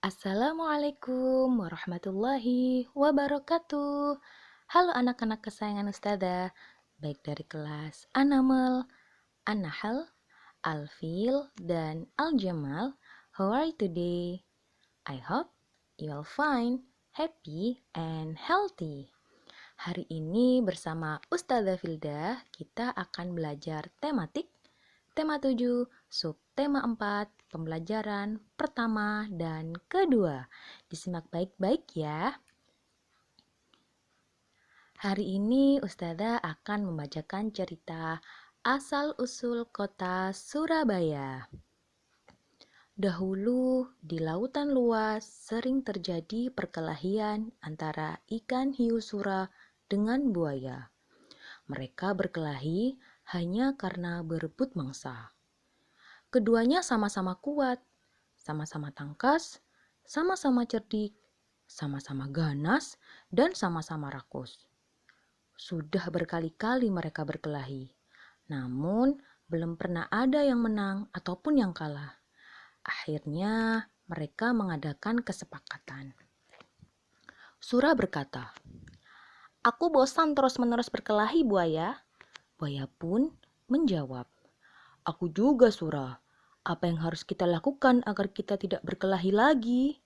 Assalamualaikum warahmatullahi wabarakatuh. Halo anak-anak kesayangan Ustazah, baik dari kelas Anamel, An-Nahl, Al-Fil, dan Al-Jamal. How are you today? I hope you'll fine, happy, and healthy. Hari ini bersama Ustazah Filda, kita akan belajar tematik tema 7, subtema 4, pembelajaran pertama dan kedua. Disimak baik-baik ya. Hari ini Ustazah akan membacakan cerita asal-usul kota Surabaya. Dahulu, di lautan luas sering terjadi perkelahian antara ikan hiu sura dengan buaya. Mereka berkelahi hanya karena berebut mangsa. Keduanya sama-sama kuat, sama-sama tangkas, sama-sama cerdik, sama-sama ganas, dan sama-sama rakus. Sudah berkali-kali mereka berkelahi, namun belum pernah ada yang menang ataupun yang kalah. Akhirnya mereka mengadakan kesepakatan. Sura berkata, "Aku bosan terus-menerus berkelahi, buaya." Buaya pun menjawab, "Aku juga, Sura. Apa yang harus kita lakukan agar kita tidak berkelahi lagi?"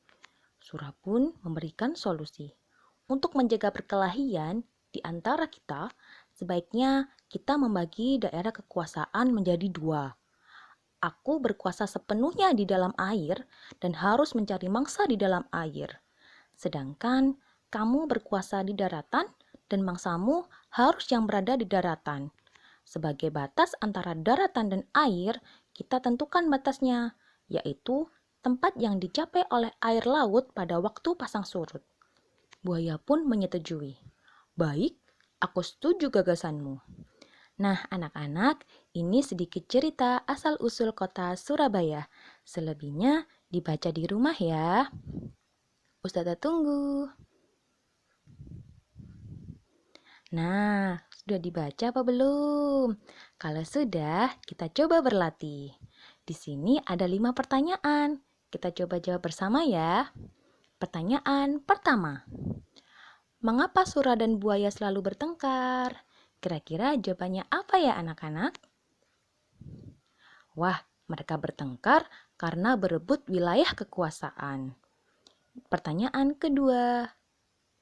Sura pun memberikan solusi. Untuk menjaga perkelahian di antara kita, sebaiknya kita membagi daerah kekuasaan menjadi dua. Aku berkuasa sepenuhnya di dalam air dan harus mencari mangsa di dalam air. Sedangkan kamu berkuasa di daratan dan mangsamu harus yang berada di daratan. Sebagai batas antara daratan dan air, kita tentukan batasnya, yaitu tempat yang dicapai oleh air laut pada waktu pasang surut. Buaya pun menyetujui. Baik, aku setuju gagasanmu. Nah, anak-anak, ini sedikit cerita asal-usul kota Surabaya. Selebihnya dibaca di rumah ya. Ustazah tunggu. Nah, sudah dibaca apa belum? Kalau sudah, kita coba berlatih. Di sini ada 5 pertanyaan. Kita coba jawab bersama ya. Pertanyaan pertama. Mengapa Sura dan buaya selalu bertengkar? Kira-kira jawabannya apa ya anak-anak? Wah, mereka bertengkar karena berebut wilayah kekuasaan. Pertanyaan kedua.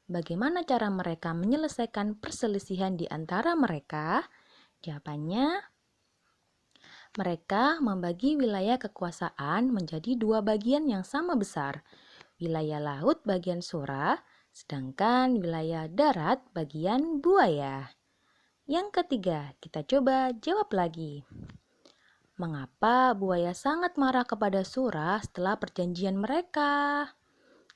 Bagaimana cara mereka menyelesaikan perselisihan di antara mereka? Jawabannya, mereka membagi wilayah kekuasaan menjadi dua bagian yang sama besar. Wilayah laut bagian Sura, sedangkan wilayah darat bagian buaya. Yang ketiga, kita coba jawab lagi. Mengapa buaya sangat marah kepada Sura setelah perjanjian mereka?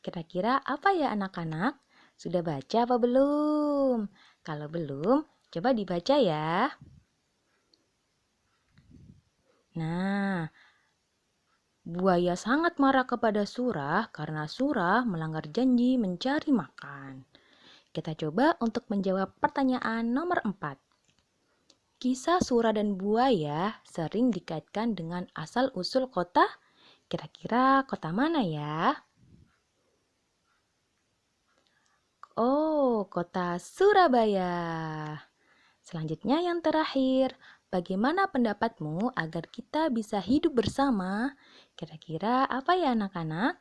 Kira-kira apa ya anak-anak? Sudah baca apa belum? Kalau belum, coba dibaca ya. Nah, buaya sangat marah kepada Sura karena Sura melanggar janji mencari makan. Kita coba untuk menjawab pertanyaan nomor 4. Kisah Sura dan buaya sering dikaitkan dengan asal-usul kota. Kira-kira kota mana ya? Oh, kota Surabaya. Selanjutnya yang terakhir, bagaimana pendapatmu agar kita bisa hidup bersama? Kira-kira apa ya anak-anak?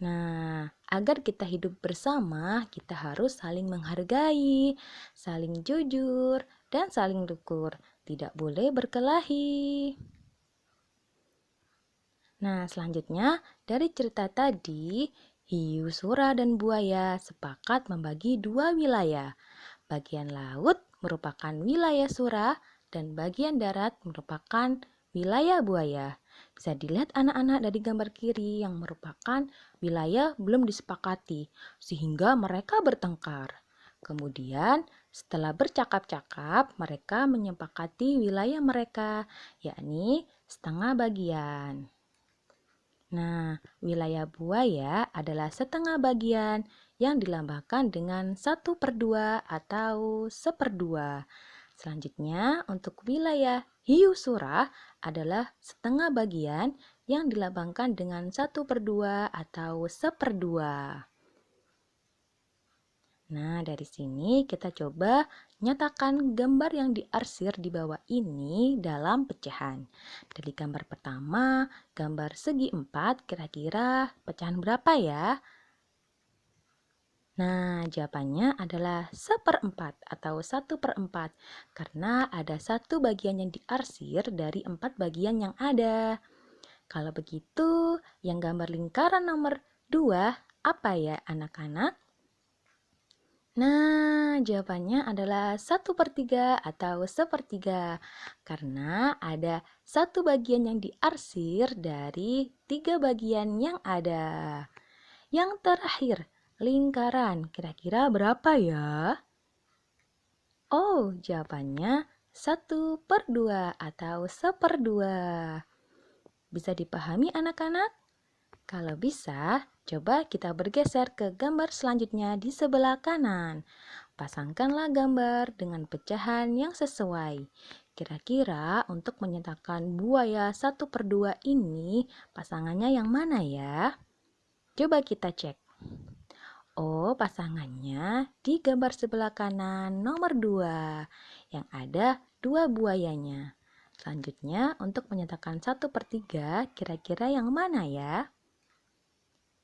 Nah, agar kita hidup bersama, kita harus saling menghargai, saling jujur, dan saling dukur. Tidak boleh berkelahi. Nah, selanjutnya dari cerita tadi, hiu, sura, dan buaya sepakat membagi dua wilayah. Bagian laut merupakan wilayah sura dan bagian darat merupakan wilayah buaya. Bisa dilihat anak-anak dari gambar kiri yang merupakan wilayah belum disepakati sehingga mereka bertengkar. Kemudian setelah bercakap-cakap mereka menyepakati wilayah mereka, yakni setengah bagian. Nah, wilayah buaya adalah setengah bagian yang dilambangkan dengan 1/2 atau 1/2. Selanjutnya, untuk wilayah hiu sura adalah setengah bagian yang dilambangkan dengan 1/2 atau 1/2. Nah, dari sini kita coba nyatakan gambar yang diarsir di bawah ini dalam pecahan. Dari gambar pertama, gambar segi 4, kira-kira pecahan berapa ya? Nah, jawabannya adalah 1/4 atau 1/4 karena ada satu bagian yang diarsir dari 4 bagian yang ada. Kalau begitu, yang gambar lingkaran nomor 2 apa ya anak-anak? Nah, jawabannya adalah 1/3 atau 1/3 karena ada satu bagian yang diarsir dari 3 bagian yang ada. Yang terakhir, lingkaran. Kira-kira berapa ya? Oh, jawabannya 1/2 atau 1/2. Bisa dipahami anak-anak? Kalau bisa, coba kita bergeser ke gambar selanjutnya di sebelah kanan. Pasangkanlah gambar dengan pecahan yang sesuai. Kira-kira untuk menyatakan buaya 1/2 ini pasangannya yang mana ya? Coba kita cek. Oh, pasangannya di gambar sebelah kanan nomor 2 yang ada 2 buayanya. Selanjutnya untuk menyatakan 1/3 kira-kira yang mana ya?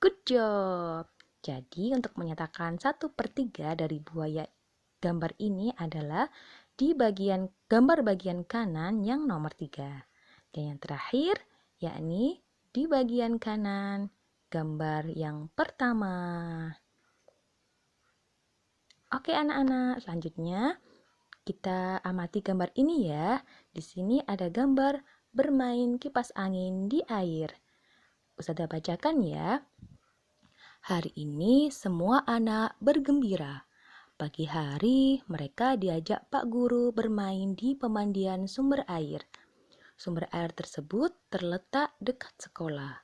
Good job! Jadi untuk menyatakan 1/3 dari buaya gambar ini adalah di gambar bagian kanan yang nomor 3. Dan yang terakhir yakni di bagian kanan gambar yang pertama. Oke anak-anak, selanjutnya kita amati gambar ini ya. Di sini ada gambar bermain kipas angin di air. Ustazah bacakan ya. Hari ini semua anak bergembira. Pagi hari mereka diajak Pak Guru bermain di pemandian sumber air. Sumber air tersebut terletak dekat sekolah.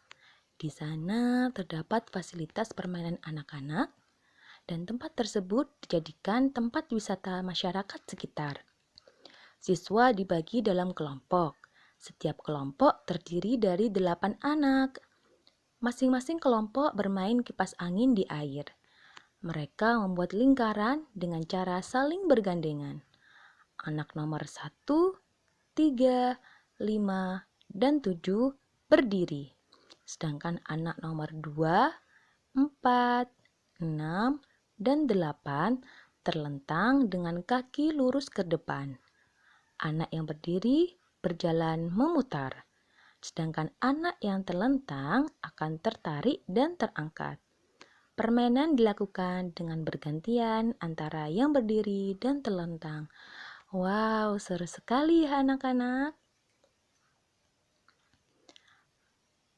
Di sana terdapat fasilitas permainan anak-anak dan tempat tersebut dijadikan tempat wisata masyarakat sekitar. Siswa dibagi dalam kelompok. Setiap kelompok terdiri dari 8 anak. Masing-masing kelompok bermain kipas angin di air. Mereka membuat lingkaran dengan cara saling bergandengan. Anak nomor 1, 3, 5, dan 7 berdiri. Sedangkan anak nomor 2, 4, 6, dan 8 terlentang dengan kaki lurus ke depan. Anak yang berdiri berjalan memutar. Sedangkan anak yang terlentang akan tertarik dan terangkat. Permainan dilakukan dengan bergantian antara yang berdiri dan terlentang. Wow, seru sekali ya anak-anak.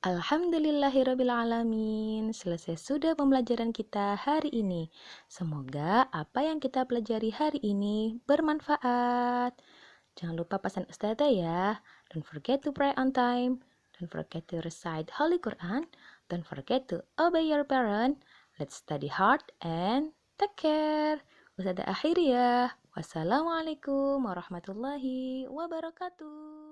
Alhamdulillahirrabbilalamin. Selesai sudah pembelajaran kita hari ini. Semoga apa yang kita pelajari hari ini bermanfaat. Jangan lupa pesan Ustazah ya. Don't forget to pray on time. Don't forget to recite Holy Quran. Don't forget to obey your parent. Let's study hard and take care. Ustazah akhiri ya. Wassalamualaikum warahmatullahi wabarakatuh.